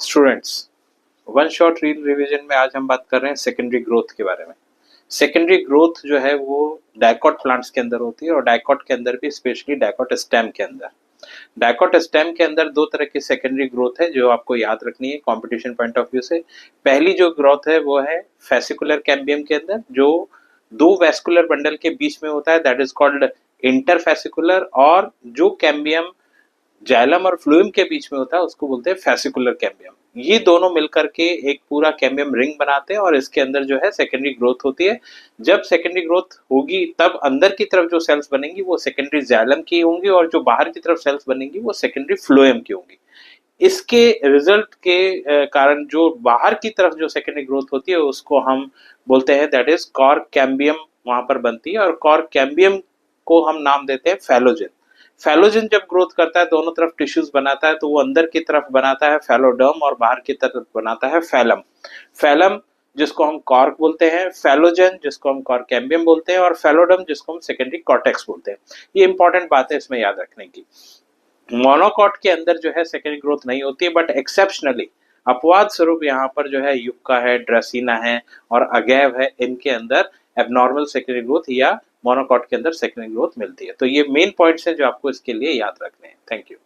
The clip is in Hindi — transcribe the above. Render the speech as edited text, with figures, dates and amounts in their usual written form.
Students, one shot reel revision में आज हम बात कर रहे हैं सेकेंडरी ग्रोथ के बारे में। सेकेंडरी ग्रोथ जो है वो डाइकॉट प्लांट्स के अंदर होती है और डाइकॉट के अंदर भी स्पेशली डाइकॉट स्टेम के अंदर। डाइकॉट स्टेम के अंदर दो तरह की सेकेंडरी ग्रोथ है जो आपको याद रखनी है कंपटीशन पॉइंट ऑफ व्यू से। पहली जो ग्रोथ है वो है फेसिकुलर कैम्बियम के अंदर, जो दो वेस्कुलर बंडल के बीच में होता है, दैट इज कॉल्ड इंटरफेसिकुलर। और जो कैम्बियम जाइलम और फ्लूइम के बीच में होता है उसको बोलते हैं फेसिकुलर कैम्बियम। ये दोनों मिलकर के एक पूरा कैम्बियम रिंग बनाते हैं और इसके अंदर जो है सेकेंडरी ग्रोथ होती है। जब सेकेंडरी ग्रोथ होगी तब अंदर की तरफ जो सेल्स बनेंगी वो सेकेंडरी जाइलम की होंगी और जो बाहर की तरफ सेल्स बनेंगी वो सेकेंडरी फ्लोएम की होंगी। इसके रिजल्ट के कारण जो बाहर की तरफ जो सेकेंडरी ग्रोथ होती है उसको हम बोलते हैं दैट इज कॉर्क कैम्बियम, वहां पर बनती है। और कॉर्क कैम्बियम को हम नाम देते हैं फैलोजेन। फैलोजेन जब ग्रोथ करता है दोनों तरफ टिश्यूज बनाता है तो वो अंदर की तरफ बनाता है फैलोडर्म और बाहर की तरफ बनाता है फैलम। फैलम जिसको हम कॉर्क बोलते हैं, फैलोजेन जिसको हम कॉर्क कैम्बियम बोलते हैं और फैलोडर्म जिसको हम सेकेंडरी कॉर्टेक्स बोलते हैं। ये इंपॉर्टेंट बात है इसमें याद रखने की। मोनोकॉट के अंदर जो है सेकेंडरी ग्रोथ नहीं होती है, बट एक्सेप्शनली अपवाद स्वरूप यहाँ पर जो है युक्का है, ड्रेसिना है और अगैव है, इनके अंदर एबनॉर्मल सेकेंडरी ग्रोथ या मोनोकॉट के अंदर सेकेंडरी ग्रोथ मिलती है। तो ये मेन पॉइंट्स हैं जो आपको इसके लिए याद रखने हैं। Thank you.